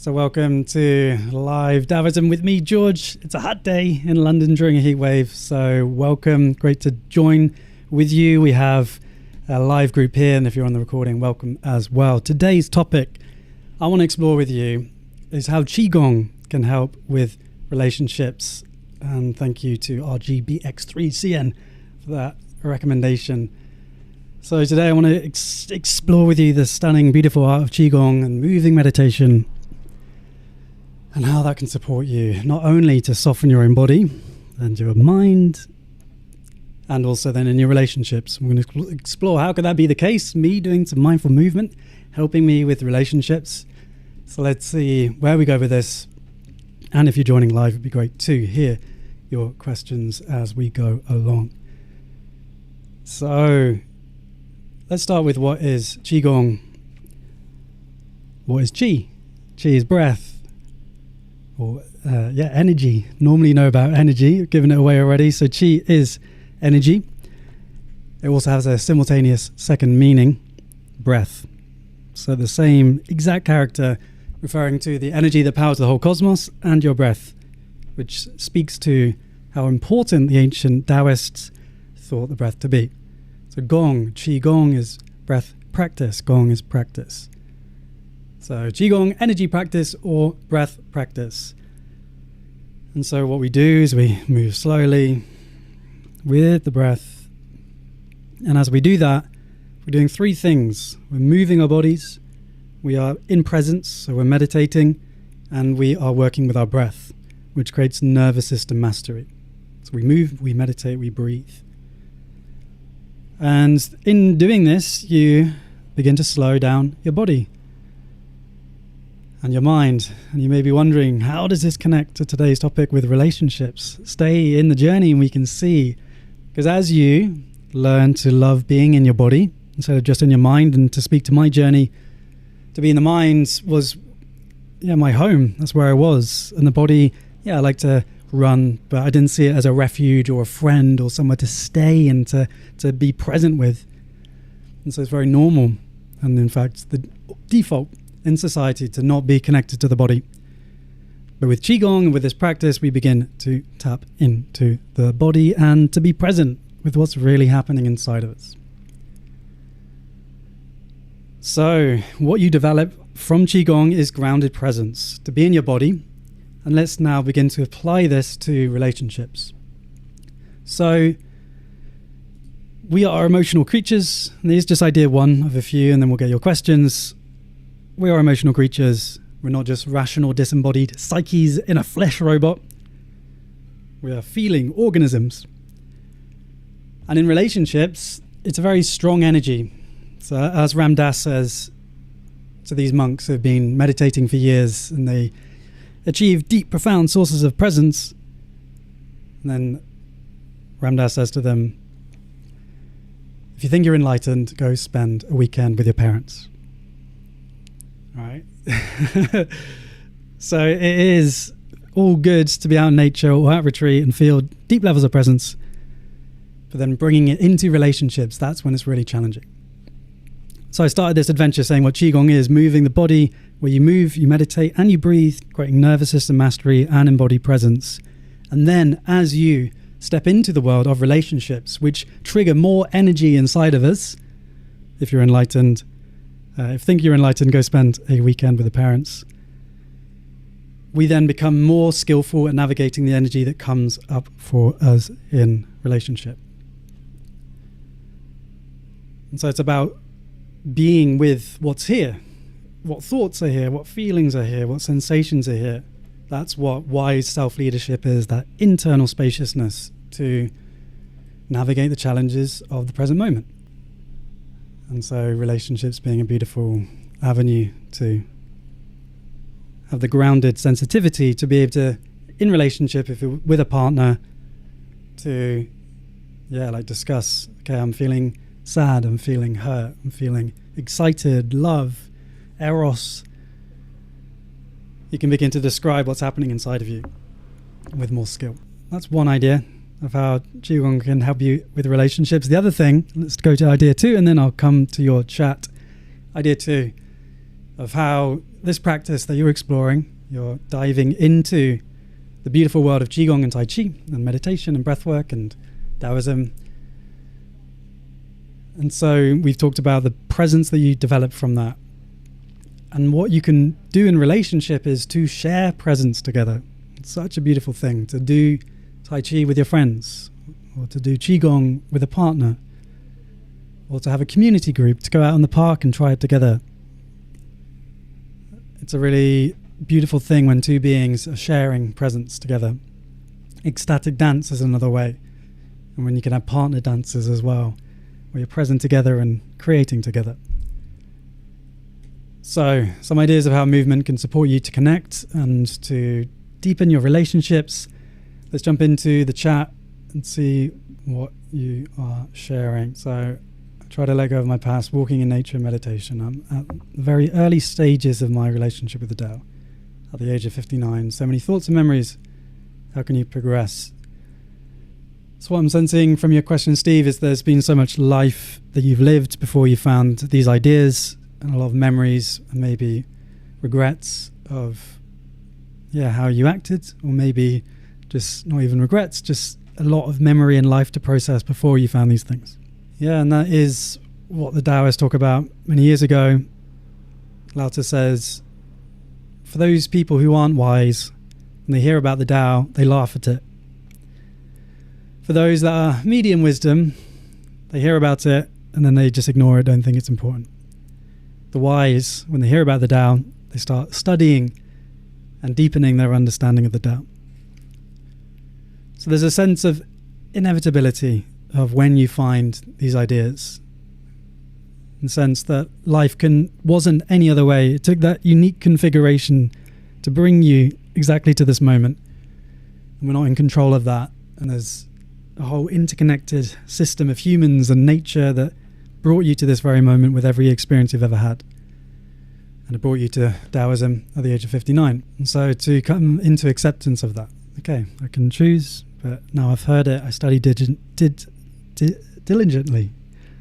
So welcome to live Taoism with me, George. It's a hot day in London during a heat wave, so welcome. Great to join with you. We have a live group here, and if you're on the recording, welcome as well. Today's topic I want to explore with you is how Qi Gong can help with relationships. And thank you to RGBX3CN for that recommendation. So today I want to explore with you the stunning, beautiful art of Qi Gong and moving meditation, and how that can support you not only to soften your own body and your mind, and also then in your relationships. We're going to explore how could that be the case, me doing some mindful movement, helping me with relationships. So let's see where we go with this. And if you're joining live, it'd be great to hear your questions as we go along. So let's start with what is Qi Gong. What is Qi? Qi is breath. Or energy. Normally know about energy, I've given it away already. So Qi is energy. It also has a simultaneous second meaning, breath. So the same exact character referring to the energy that powers the whole cosmos and your breath, which speaks to how important the ancient Taoists thought the breath to be. So Gong, Qi Gong is breath practice. Gong is practice. So Qi Gong, energy practice or breath practice. And so what we do is we move slowly with the breath. And as we do that, we're doing three things. We're moving our bodies, we are in presence, so we're meditating, and we are working with our breath, which creates nervous system mastery. So we move, we meditate, we breathe. And in doing this, you begin to slow down your body and your mind. And you may be wondering, how does this connect to today's topic with relationships? Stay in the journey and we can see. Because as you learn to love being in your body instead of just in your mind, and to speak to my journey, to be in the mind was my home. That's where I was. And the body, I like to run, but I didn't see it as a refuge or a friend or somewhere to stay and to be present with. And so it's very normal, and in fact the default in society, to not be connected to the body. But with Qigong and with this practice, we begin to tap into the body and to be present with what's really happening inside of us. So what you develop from Qigong is grounded presence, to be in your body. And let's now begin to apply this to relationships. So we are emotional creatures. And here's just idea one of a few, and then we'll get your questions. We are emotional creatures. We're not just rational, disembodied psyches in a flesh robot. We are feeling organisms. And in relationships, it's a very strong energy. So as Ram Dass says to these monks who have been meditating for years, and they achieve deep, profound sources of presence, and then Ram Dass says to them, if you think you're enlightened, go spend a weekend with your parents. All right. So it is all good to be out in nature or at retreat and feel deep levels of presence, but then bringing it into relationships, that's when it's really challenging. So I started this adventure saying what Qigong is: moving the body, where you move, you meditate, and you breathe, creating nervous system mastery and embodied presence. And then as you step into the world of relationships, which trigger more energy inside of us, if you're enlightened, if you think you're enlightened, go spend a weekend with the parents. We then become more skillful at navigating the energy that comes up for us in relationship. And so it's about being with what's here, what thoughts are here, what feelings are here, what sensations are here. That's what wise self-leadership is, that internal spaciousness to navigate the challenges of the present moment. And so relationships being a beautiful avenue to have the grounded sensitivity to be able to, in relationship, if you're with a partner, to discuss, okay, I'm feeling sad, I'm feeling hurt, I'm feeling excited, love, eros. You can begin to describe what's happening inside of you with more skill. That's one idea of how Qigong can help you with relationships. The other thing, let's go to idea two, and then I'll come to your chat. Idea two, of how this practice that you're exploring, you're diving into the beautiful world of Qi Gong and Tai Chi and meditation and breathwork and Taoism. And so we've talked about the presence that you develop from that. And what you can do in relationship is to share presence together. It's such a beautiful thing to do Tai Chi with your friends, or to do Qi Gong with a partner, or to have a community group to go out in the park and try it together. It's a really beautiful thing when two beings are sharing presence together. Ecstatic dance is another way. And when you can have partner dances as well, where you're present together and creating together. So, some ideas of how movement can support you to connect and to deepen your relationships. Let's jump into the chat and see what you are sharing. So, I try to let go of my past, walking in nature and meditation. I'm at the very early stages of my relationship with the Tao, at the age of 59. So many thoughts and memories. How can you progress? So what I'm sensing from your question, Steve, is there's been so much life that you've lived before you found these ideas, and a lot of memories and maybe regrets of how you acted, or maybe just not even regrets, just a lot of memory and life to process before you found these things. Yeah, and that is what the Taoists talk about many years ago. Lao Tzu says, for those people who aren't wise, when they hear about the Tao, they laugh at it. For those that are medium wisdom, they hear about it and then they just ignore it, don't think it's important. The wise, when they hear about the Tao, they start studying and deepening their understanding of the Tao. So there's a sense of inevitability of when you find these ideas, in the sense that life wasn't any other way. It took that unique configuration to bring you exactly to this moment, and we're not in control of that. And there's a whole interconnected system of humans and nature that brought you to this very moment with every experience you've ever had. And it brought you to Taoism at the age of 59. And so to come into acceptance of that, okay, I can choose, but now I've heard it, I study diligently,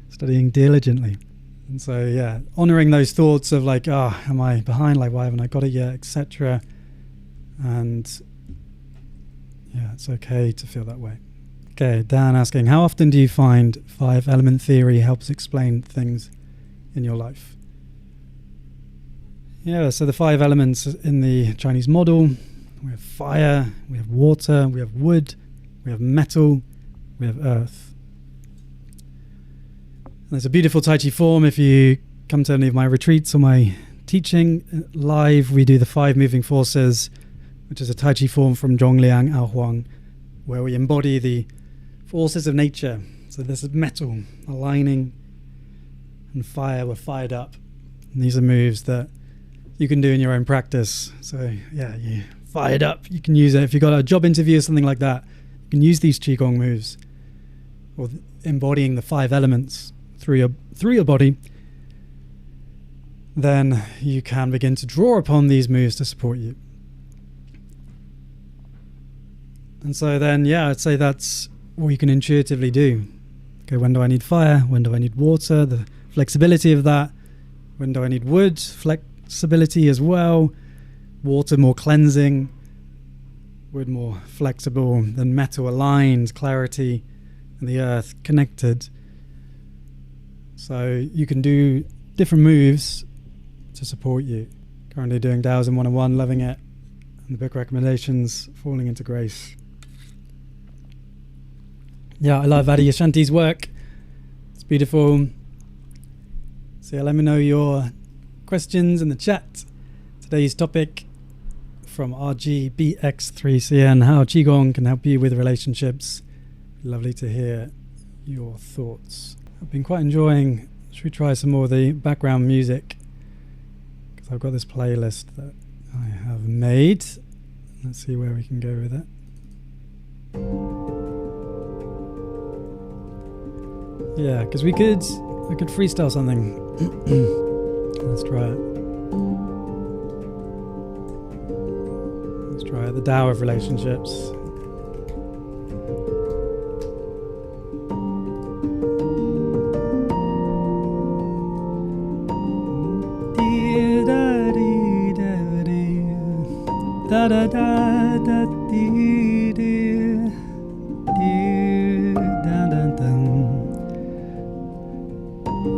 studying diligently. And so, honoring those thoughts of like, am I behind? Like, why haven't I got it yet, etc. And it's okay to feel that way. Okay, Dan asking, how often do you find 5 element theory helps explain things in your life? Yeah, so the 5 elements in the Chinese model, we have fire, we have water, we have wood, we have metal, we have earth. And there's a beautiful Tai Chi form. If you come to any of my retreats or my teaching live, we do the 5 moving forces, which is a Tai Chi form from Zhongliang, Ao Huang, where we embody the forces of nature. So this is metal, aligning, and fire, we're fired up. And these are moves that you can do in your own practice. So you fired up, you can use it. If you've got a job interview or something like that, you can use these Qigong moves, or embodying the 5 elements through your body. Then you can begin to draw upon these moves to support you. And so then, I'd say that's what you can intuitively do. Okay, when do I need fire? When do I need water? The flexibility of that. When do I need wood? Flexibility as well. Water more cleansing. Wood more flexible. Then metal aligned, clarity. And the earth connected. So you can do different moves to support you. Currently doing Taoism 101, loving it. And the book recommendations, Falling into Grace. I love Adyashanti's work. It's beautiful. So let me know your questions in the chat. Today's topic from RGBX3CN, how Qigong can help you with relationships. Lovely to hear your thoughts. I've been quite enjoying, should we try some more of the background music? Because I've got this playlist that I have made. Let's see where we can go with it. Yeah, because we could freestyle something. Let's try it. Let's try it. The Tao of relationships. Da da da da dee dee dee da da dum.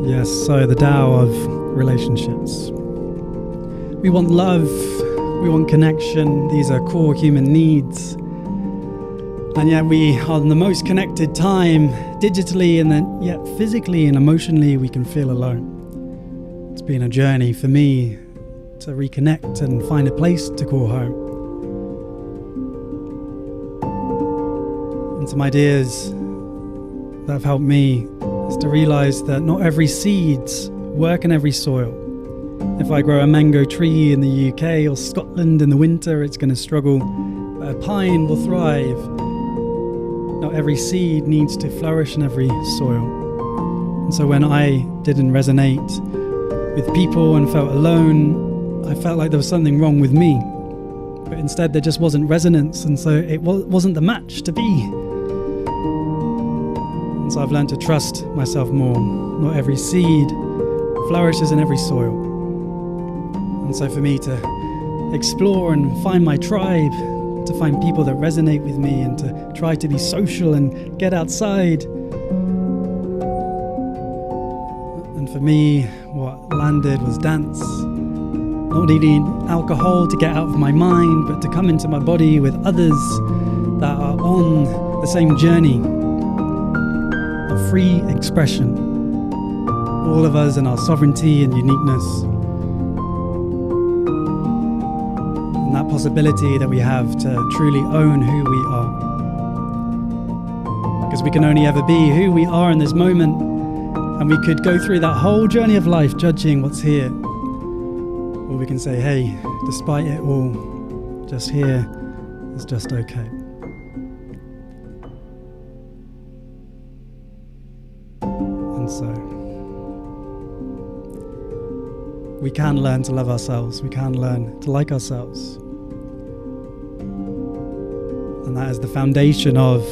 Yes, so the Tao of relationships. We want love, we want connection. These are core human needs. And yet we are in the most connected time, digitally, and then yet physically and emotionally we can feel alone. It's been a journey for me to reconnect and find a place to call home. And some ideas that have helped me is to realize that not every seeds work in every soil. If I grow a mango tree in the UK or Scotland in the winter, it's going to struggle, but a pine will thrive. Not every seed needs to flourish in every soil. And so when I didn't resonate with people and felt alone, I felt like there was something wrong with me. But instead there just wasn't resonance, and so it wasn't the match to be. And so I've learned to trust myself more. Not every seed flourishes in every soil. And so for me to explore and find my tribe, to find people that resonate with me, and to try to be social and get outside. And for me, what landed was dance. Not needing alcohol to get out of my mind, but to come into my body with others that are on the same journey of free expression. All of us in our sovereignty and uniqueness. And that possibility that we have to truly own who we are. Because we can only ever be who we are in this moment, and we could go through that whole journey of life judging what's here. Or we can say, hey, despite it all, just here is just okay. And so we can learn to love ourselves. We can learn to like ourselves. And that is the foundation of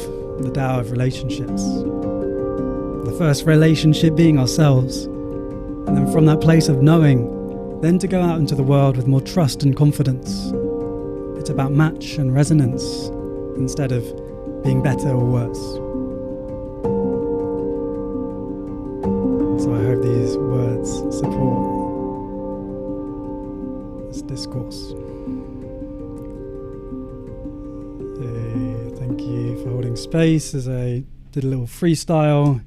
the Tao of relationships. The first relationship being ourselves. And then from that place of knowing, then to go out into the world with more trust and confidence. It's about match and resonance instead of being better or worse. So I hope these words support this discourse. Thank you for holding space as I did a little freestyle.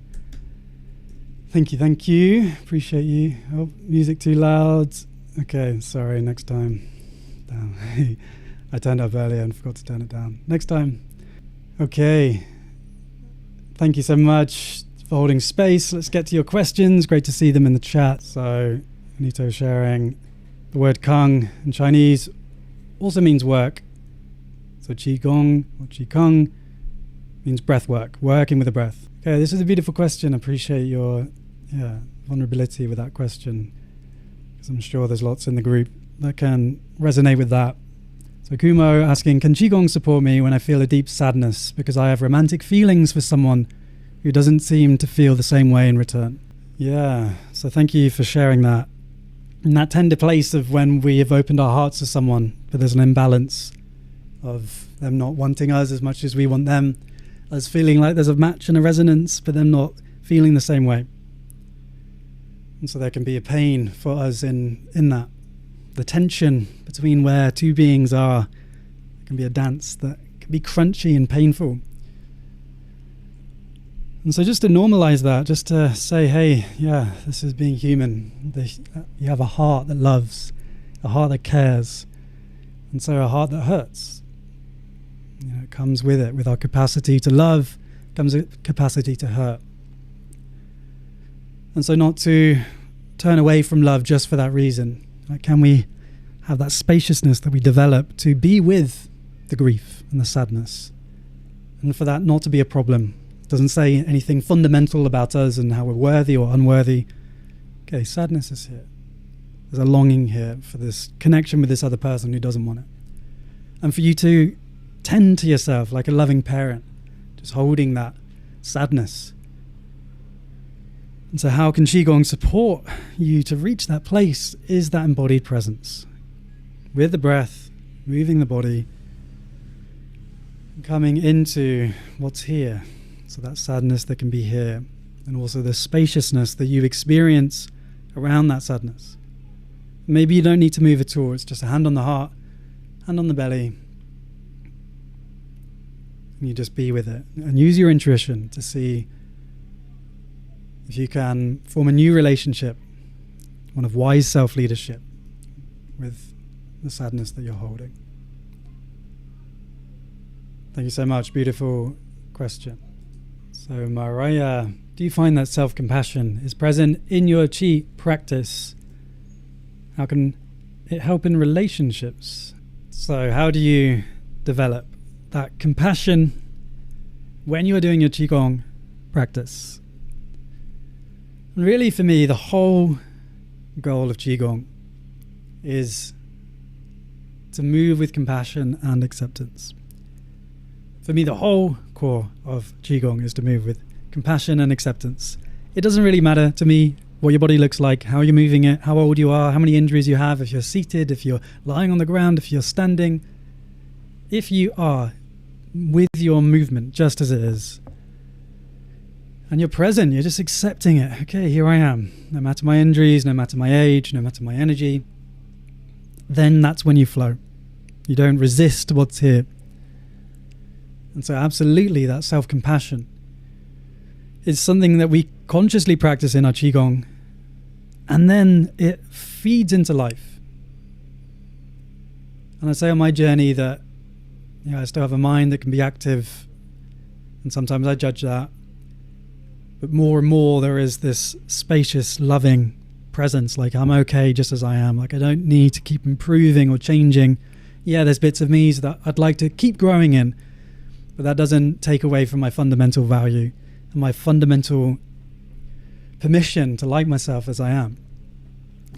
Thank you. Appreciate you. Oh, music too loud. Okay, sorry, next time. Damn. I turned it up earlier and forgot to turn it down. Next time. Okay. Thank you so much for holding space. Let's get to your questions. Great to see them in the chat. So, Anito sharing the word Kung in Chinese also means work. So Qi Gong or Qi Gong means breath work, working with the breath. Okay, this is a beautiful question. I appreciate your vulnerability with that question, because I'm sure there's lots in the group that can resonate with that. So Kumo asking, can Qigong support me when I feel a deep sadness because I have romantic feelings for someone who doesn't seem to feel the same way in return? Yeah, so thank you for sharing that. In that tender place of when we have opened our hearts to someone, but there's an imbalance of them not wanting us as much as we want them, us feeling like there's a match and a resonance, but them not feeling the same way. And so there can be a pain for us in that. The tension between where two beings are. It can be a dance that can be crunchy and painful. And so just to normalize that, just to say, hey, yeah, this is being human. You have a heart that loves, a heart that cares, and so a heart that hurts. You know, it comes with it. With our capacity to love comes a capacity to hurt. And so not to turn away from love just for that reason. Like, can we have that spaciousness that we develop to be with the grief and the sadness? And for that not to be a problem. It doesn't say anything fundamental about us and how we're worthy or unworthy. Okay, sadness is here. There's a longing here for this connection with this other person who doesn't want it. And for you to tend to yourself like a loving parent, just holding that sadness. And so how can Qigong support you to reach that place is that embodied presence with the breath moving the body, coming into what's here. So that sadness that can be here, and also the spaciousness that you experience around that sadness. Maybe you don't need to move at all. It's just a hand on the heart, hand on the belly, and you just be with it. And use your intuition to see if you can form a new relationship, one of wise self-leadership, with the sadness that you're holding. Thank you so much. Beautiful question. So Mariah, do you find that self-compassion is present in your Qi practice? How can it help in relationships? So how do you develop that compassion when you're doing your Qigong practice? And really, for me, the whole goal of Qigong is to move with compassion and acceptance. For me, the whole core of Qigong is to move with compassion and acceptance. It doesn't really matter to me what your body looks like, how you're moving it, how old you are, how many injuries you have, if you're seated, if you're lying on the ground, if you're standing. If you are with your movement just as it is, and you're present, you're just accepting it. Okay, here I am. No matter my injuries, no matter my age, no matter my energy, then that's when you flow. You don't resist what's here. And so absolutely, that self-compassion is something that we consciously practice in our Qigong, and then it feeds into life. And I say on my journey that I still have a mind that can be active, and sometimes I judge that. But more and more there is this spacious, loving presence, like I'm okay just as I am, like I don't need to keep improving or changing. Yeah, there's bits of me that I'd like to keep growing in, but that doesn't take away from my fundamental value and my fundamental permission to like myself as I am,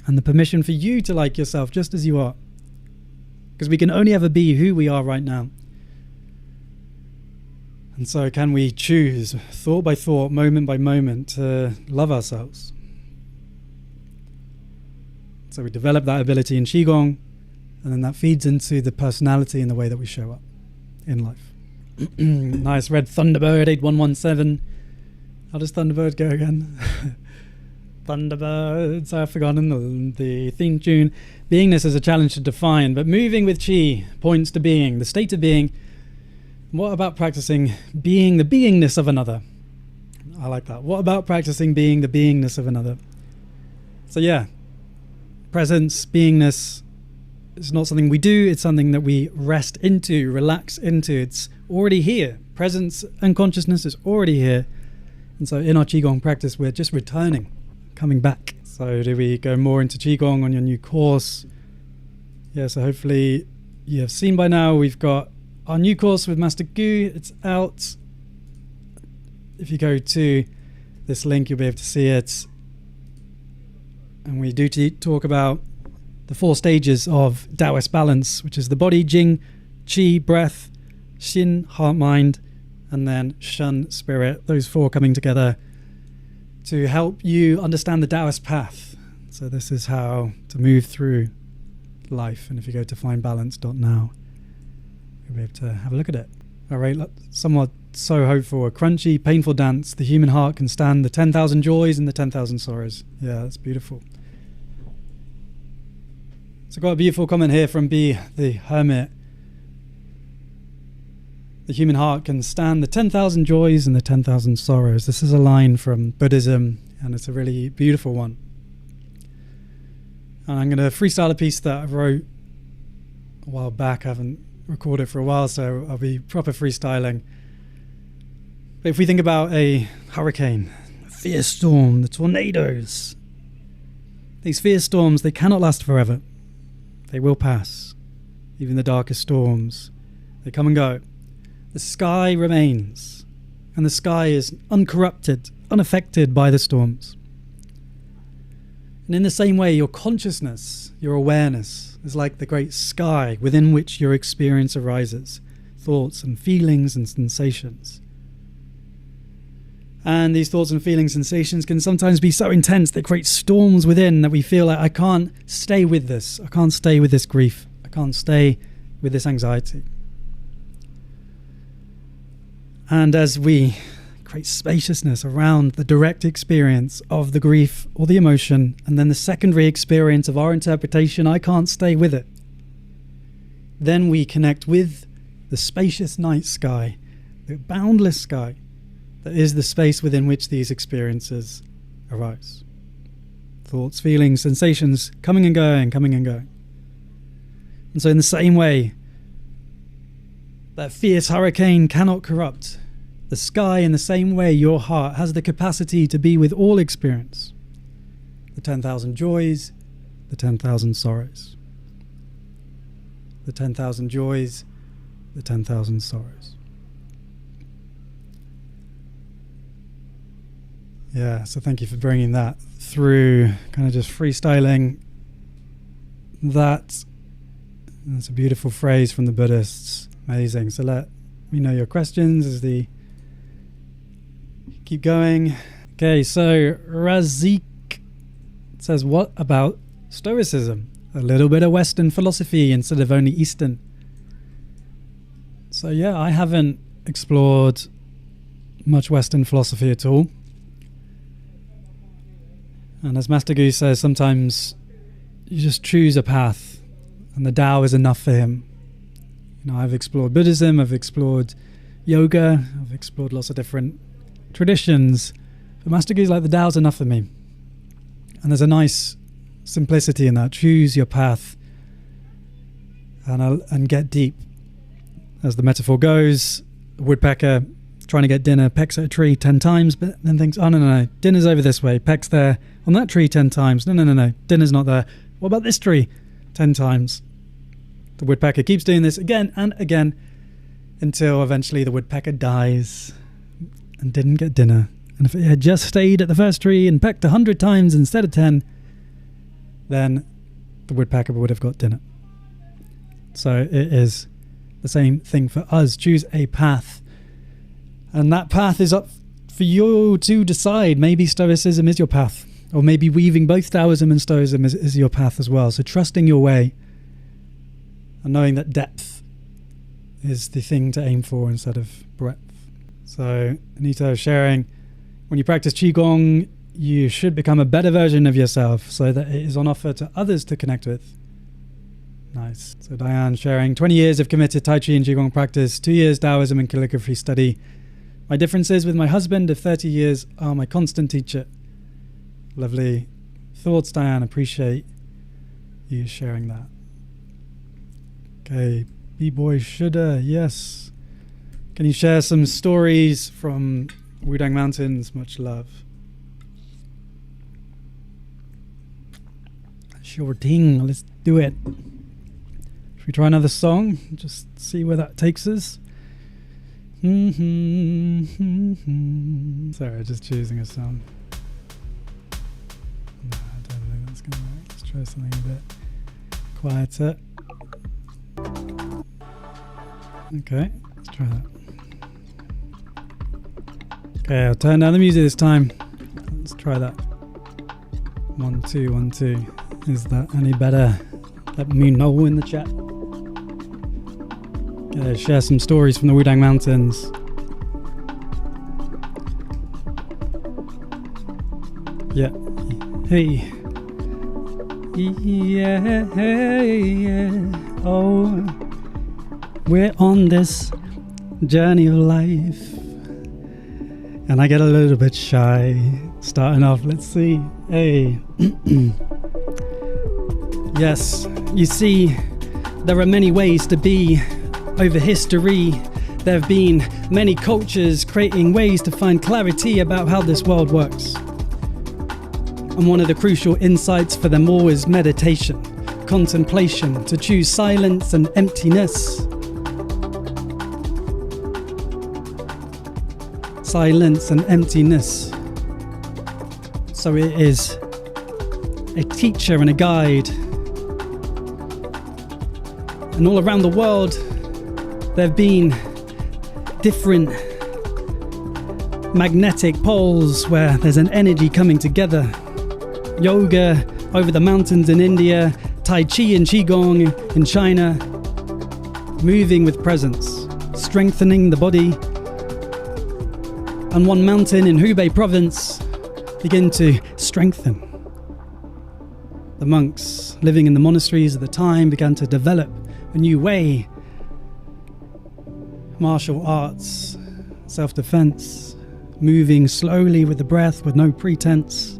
and the permission for you to like yourself just as you are, because we can only ever be who we are right now. And so can we choose, thought by thought, moment by moment, to love ourselves? So we develop that ability in Qigong, and then that feeds into the personality and the way that we show up in life. Nice. Red Thunderbird 8117. How does Thunderbird go again? Thunderbirds. I've forgotten the theme tune. Beingness is a challenge to define, but moving with Qi points to being, the state of being. What about practicing being the beingness of another? I like that. What about practicing being the beingness of another? So yeah, presence, beingness, it's not something we do, it's something that we rest into, relax into. It's already here. Presence and consciousness is already here. And so in our Qigong practice, we're just returning, coming back. So do we go more into Qigong on your new course? Yeah, so hopefully you have seen by now, we've got our new course with Master Gu. It's out. If you go to this link, you'll be able to see it. And we do talk about the 4 stages of Taoist balance, which is the body, Jing, Qi, breath, Xin, heart, mind, and then Shen, spirit. Those 4 coming together to help you understand the Taoist path. So this is how to move through life. And if you go to findbalance.now, you'll be able to have a look at it. All right, somewhat so hopeful. A crunchy, painful dance. The human heart can stand the 10,000 joys and the 10,000 sorrows. Yeah, that's beautiful. So got a beautiful comment here from B, the hermit. The human heart can stand the 10,000 joys and the 10,000 sorrows. This is a line from Buddhism, and it's a really beautiful one. And I'm going to freestyle a piece that I wrote a while back. I haven't recorded for a while, so I'll be proper freestyling. But if we think about a hurricane, a fierce storm, the tornadoes, these fierce storms, they cannot last forever. They will pass. Even the darkest storms, they come and go. The sky remains, and the sky is uncorrupted, unaffected by the storms. And in the same way, your consciousness, your awareness, is like the great sky within which your experience arises, thoughts and feelings and sensations. And these thoughts and feelings, sensations can sometimes be so intense they create storms within that we feel like, I can't stay with this. I can't stay with this grief. I can't stay with this anxiety. And as we create spaciousness around the direct experience of the grief or the emotion, and then the secondary experience of our interpretation, I can't stay with it, then we connect with the spacious night sky, the boundless sky that is the space within which these experiences arise. Thoughts, feelings, sensations coming and going, coming and going. And so in the same way, that fierce hurricane cannot corrupt the sky, in the same way your heart has the capacity to be with all experience. The 10,000 joys, the 10,000 sorrows. The 10,000 joys, the 10,000 sorrows. Yeah, so thank you for bringing that through, kind of just freestyling that. That's a beautiful phrase from the Buddhists. Amazing. So let me know your questions as the keep going. Okay, so Razik says, what about Stoicism? A little bit of Western philosophy instead of only Eastern. So yeah, I haven't explored much Western philosophy at all. And as Master Gu says, sometimes you just choose a path and the Tao is enough for him. You know, I've explored Buddhism, I've explored yoga, I've explored lots of different traditions. But Master Gu's like, the Tao's enough for me. And there's a nice simplicity in that. Choose your path and get deep. As the metaphor goes, a woodpecker trying to get dinner pecks at a tree 10 times, but then thinks, oh no, dinner's over this way, pecks there on that tree 10 times. No, dinner's not there. What about this tree? 10 times. The woodpecker keeps doing this again and again until eventually the woodpecker dies and didn't get dinner. And if it had just stayed at the first tree and pecked 100 times instead of 10, then the woodpecker would have got dinner. So it is the same thing for us. Choose a path. And that path is up for you to decide. Maybe Stoicism is your path. Or maybe weaving both Taoism and Stoicism is your path as well. So trusting your way and knowing that depth is the thing to aim for instead of breadth. So Anita is sharing, when you practice Qi Gong, you should become a better version of yourself so that it is on offer to others to connect with. Nice. So Diane sharing, 20 years of committed Tai Chi and Qi Gong practice, 2 years Taoism and calligraphy study. My differences with my husband of 30 years are my constant teacher. Lovely thoughts, Diane. Appreciate you sharing that. Okay, B-Boy Shoulda, yes. Can you share some stories from Wudang Mountains? Much love. Sure thing, let's do it. Should we try another song? Just see where that takes us. Sorry, just choosing a song. No, I don't think that's going to work. Let's try something a bit quieter. Okay, let's try that. Okay, I'll turn down the music this time. Let's try that. 1, 2, 1, 2. Is that any better? Let me know in the chat. Okay, share some stories from the Wudang Mountains. Yeah. Hey. Yeah. Oh. We're on this journey of life. And I get a little bit shy starting off. Let's see. Hey. Yes. You see, there are many ways to be. Over history, there have been many cultures creating ways to find clarity about how this world works. And one of the crucial insights for them all is meditation, contemplation, to choose silence and emptiness. Silence and emptiness. So it is a teacher and a guide. And all around the world, there have been different magnetic poles where there's an energy coming together. Yoga over the mountains in India, Tai Chi and Qi Gong in China, moving with presence, strengthening the body. And one mountain in Hubei province began to strengthen. The monks living in the monasteries at the time began to develop a new way. Martial arts, self-defense, moving slowly with the breath with no pretense.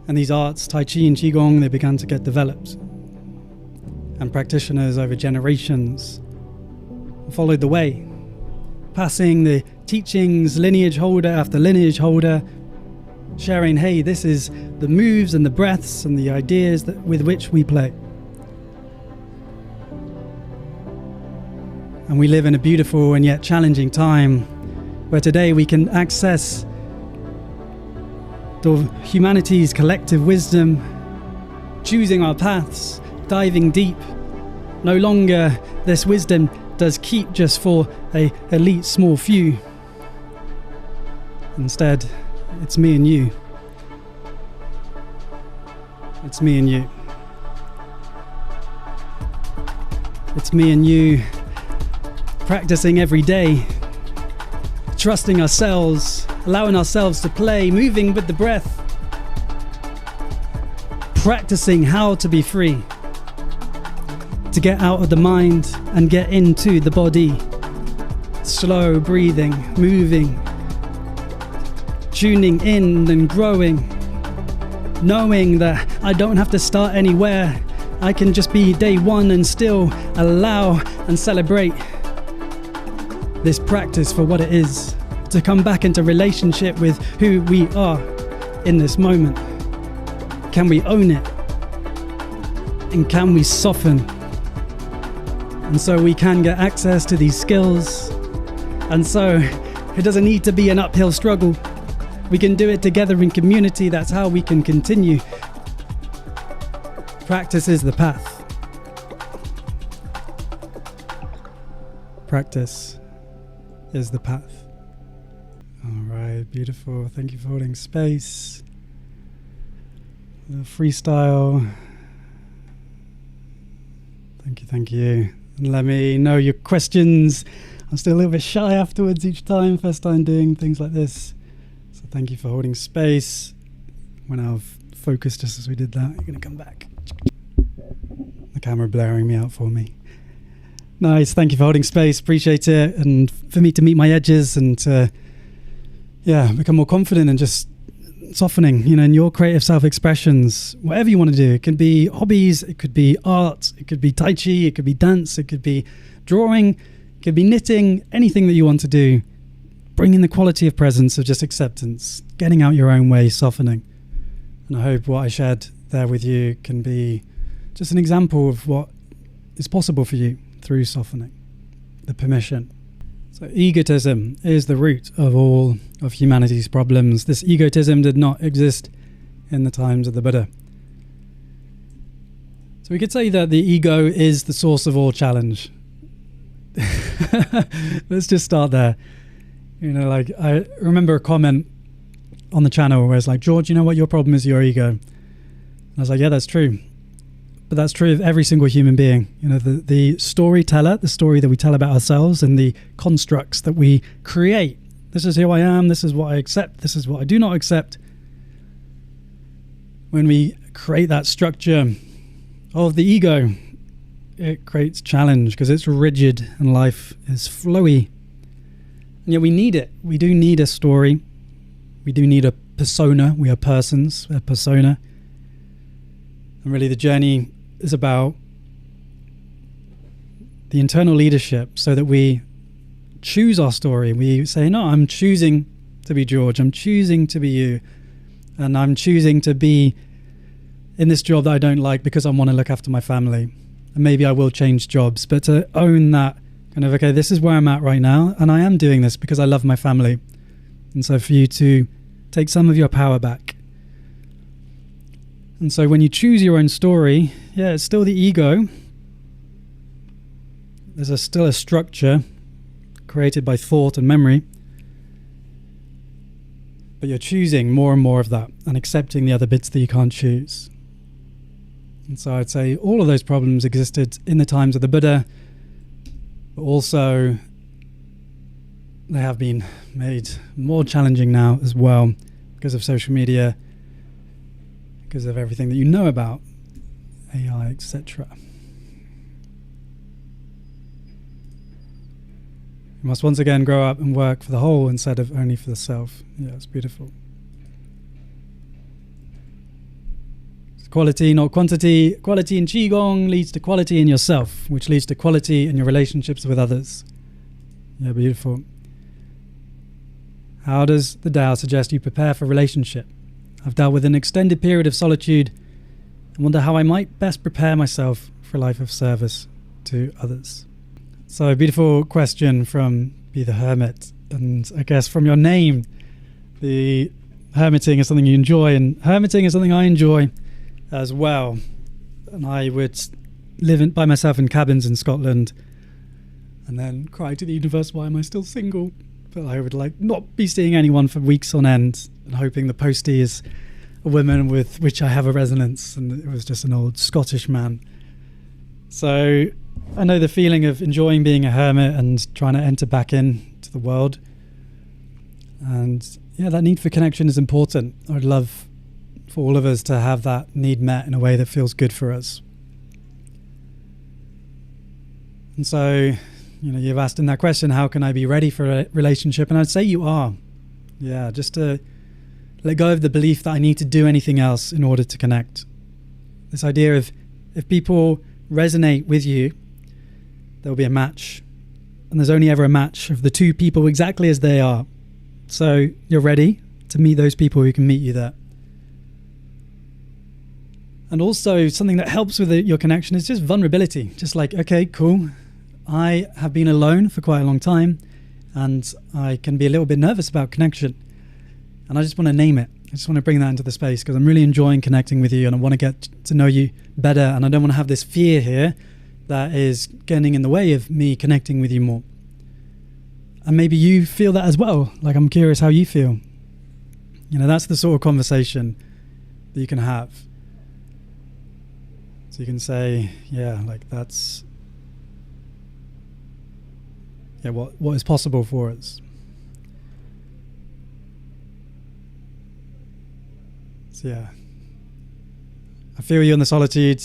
And these arts, Tai Chi and Qi Gong, they began to get developed. And practitioners over generations followed the way, passing the teachings, lineage holder after lineage holder, sharing, hey, this is the moves and the breaths and the ideas with which we play. And we live in a beautiful and yet challenging time where today we can access humanity's collective wisdom, choosing our paths, diving deep. No longer this wisdom does keep just for a elite small few. Instead, it's me and you. It's me and you. It's me and you practicing every day, trusting ourselves, allowing ourselves to play, moving with the breath, practicing how to be free, to get out of the mind and get into the body. Slow breathing, moving, tuning in and growing, knowing that I don't have to start anywhere. I can just be day one and still allow and celebrate this practice for what it is, to come back into relationship with who we are in this moment. Can we own it? And can we soften? And so we can get access to these skills. And so it doesn't need to be an uphill struggle. We can do it together in community. That's how we can continue. Practice is the path. Practice is the path. All right, beautiful. Thank you for holding space. A freestyle. Thank you. And let me know your questions. I'm still a little bit shy afterwards each time, first time doing things like this. So thank you for holding space. When I've focused just as we did that, you're going to come back. The camera blaring me out for me. Nice, thank you for holding space, appreciate it. And for me to meet my edges and to, become more confident and just softening, in your creative self-expressions, whatever you want to do. It can be hobbies, it could be art, it could be Tai Chi, it could be dance, it could be drawing, it could be knitting, anything that you want to do. Bringing the quality of presence, of just acceptance, getting out your own way, softening. And I hope what I shared there with you can be just an example of what is possible for you through softening, the permission. So egotism is the root of all of humanity's problems. This egotism did not exist in the times of the Buddha. So we could say that the ego is the source of all challenge. Let's just start there. I remember a comment on the channel where it's like, George, you know what your problem is? Your ego. And I was like, yeah, that's true. But that's true of every single human being. The storyteller, the story that we tell about ourselves and the constructs that we create. This is who I am. This is what I accept. This is what I do not accept. When we create that structure of the ego, it creates challenge because it's rigid and life is flowy. And yet we need it. We do need a story. We do need a persona. We are persons, a persona. And really the journey is about the internal leadership so that we choose our story. We say, no, I'm choosing to be George. I'm choosing to be you. And I'm choosing to be in this job that I don't like because I want to look after my family. And maybe I will change jobs. But to own that kind of, okay, this is where I'm at right now. And I am doing this because I love my family. And so for you to take some of your power back. And so when you choose your own story, it's still the ego. There's still a structure created by thought and memory. But you're choosing more and more of that and accepting the other bits that you can't choose. And so I'd say all of those problems existed in the times of the Buddha, but also they have been made more challenging now as well because of social media, because of everything that you know about AI, etc. You must once again grow up and work for the whole instead of only for the self. Yeah, it's beautiful. It's quality, not quantity. Quality in Qi Gong leads to quality in yourself, which leads to quality in your relationships with others. Yeah, beautiful. How does the Tao suggest you prepare for relationship? I've dealt with an extended period of solitude and wonder how I might best prepare myself for a life of service to others. So, a beautiful question from Be the Hermit. And I guess from your name, the hermiting is something you enjoy, and hermiting is something I enjoy as well. And I would live by myself in cabins in Scotland and then cry to the universe, why am I still single? But I would not be seeing anyone for weeks on end and hoping the postie is a woman with which I have a resonance, and it was just an old Scottish man. So I know the feeling of enjoying being a hermit and trying to enter back into the world. And yeah, that need for connection is important. I'd love for all of us to have that need met in a way that feels good for us. And so, you've asked in that question, how can I be ready for a relationship? And I'd say you are. Yeah, just to let go of the belief that I need to do anything else in order to connect. This idea of if people resonate with you, there'll be a match. And there's only ever a match of the two people exactly as they are. So you're ready to meet those people who can meet you there. And also something that helps with your connection is just vulnerability. Just okay, cool. I have been alone for quite a long time and I can be a little bit nervous about connection. And I just want to name it. I just want to bring that into the space because I'm really enjoying connecting with you and I want to get to know you better. And I don't want to have this fear here that is getting in the way of me connecting with you more. And maybe you feel that as well. I'm curious how you feel. That's the sort of conversation that you can have. So you can say, that's what is possible for us. So yeah, I feel you in the solitude.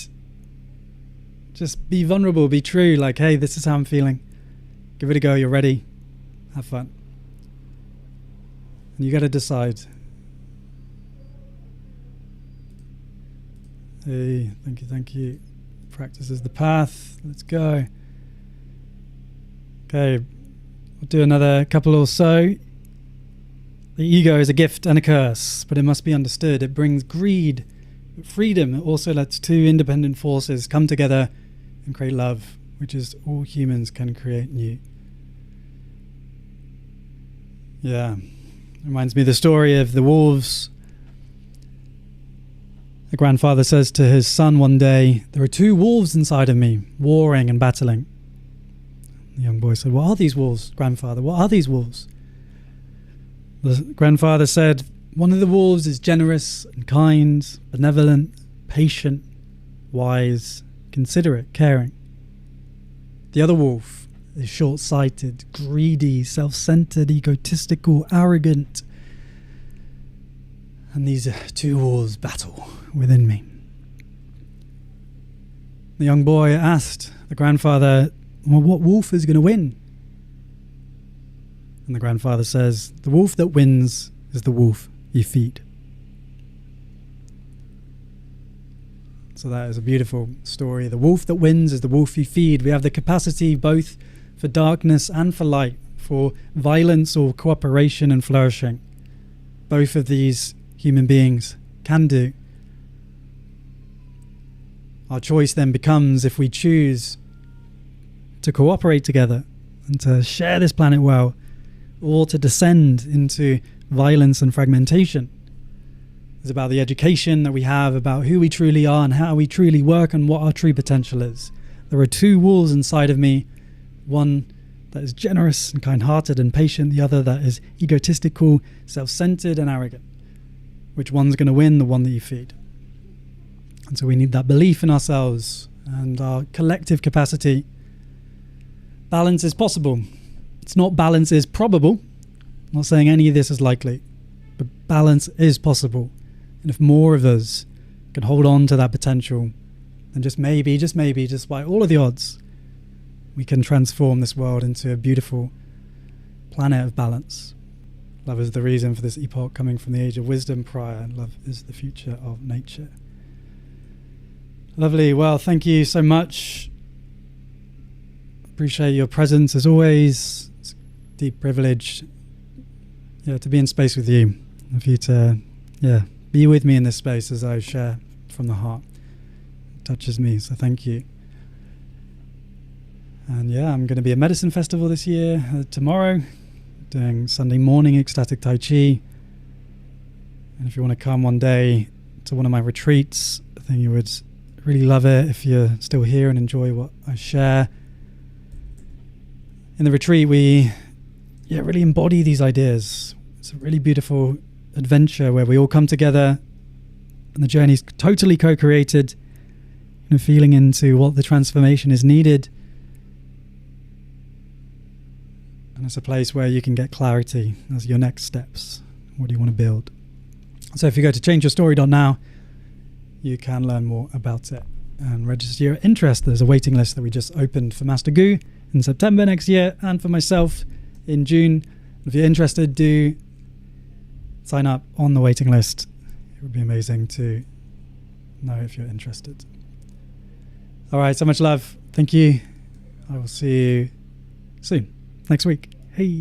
Just be vulnerable, be true. Hey, this is how I'm feeling. Give it a go. You're ready. Have fun. And you got to decide. Hey, thank you. Practice is the path. Let's go. Okay, we'll do another couple or so. The ego is a gift and a curse, but it must be understood. It brings greed, but freedom. It also lets two independent forces come together and create love, which is all humans can create new. Yeah, reminds me of the story of the wolves. The grandfather says to his son one day, there are two wolves inside of me, warring and battling. The young boy said, what are these wolves, grandfather? What are these wolves? The grandfather said, one of the wolves is generous and kind, benevolent, patient, wise, considerate, caring. The other wolf is short-sighted, greedy, self-centered, egotistical, arrogant. And these two wolves battle within me. The young boy asked the grandfather, well, what wolf is going to win? And the grandfather says, the wolf that wins is the wolf you feed. So that is a beautiful story. The wolf that wins is the wolf you feed. We have the capacity both for darkness and for light, for violence or cooperation and flourishing. Both of these human beings can do. Our choice then becomes if we choose to cooperate together and to share this planet well, or to descend into violence and fragmentation. It's about the education that we have about who we truly are and how we truly work and what our true potential is. There are two wolves inside of me, one that is generous and kind-hearted and patient, the other that is egotistical, self-centered and arrogant. Which one's going to win? The one that you feed. And so we need that belief in ourselves and our collective capacity. Balance is possible. It's not balance is probable. I'm not saying any of this is likely, but balance is possible. And if more of us can hold on to that potential, then just maybe, despite all of the odds, we can transform this world into a beautiful planet of balance. Love is the reason for this epoch, coming from the age of wisdom prior, and love is the future of nature. Lovely. Well, thank you so much. Appreciate your presence as always. It's a deep privilege, to be in space with you, and for you to, be with me in this space as I share from the heart. It touches me, so thank you. And I'm going to be at Medicine Festival this year, tomorrow, doing Sunday morning ecstatic Tai Chi. And if you want to come one day to one of my retreats, I think you would really love it if you're still here and enjoy what I share. In the retreat, we really embody these ideas. It's a really beautiful adventure where we all come together and the journey's totally co-created, feeling into what the transformation is needed. And it's a place where you can get clarity as your next steps. What do you want to build? So if you go to changeyourstory.now, you can learn more about it and register your interest. There's a waiting list that we just opened for Master Gu in September next year, and for myself in June. If you're interested, do sign up on the waiting list. It would be amazing to know if you're interested. All right, so much love. Thank you. I will see you soon, next week. Hey.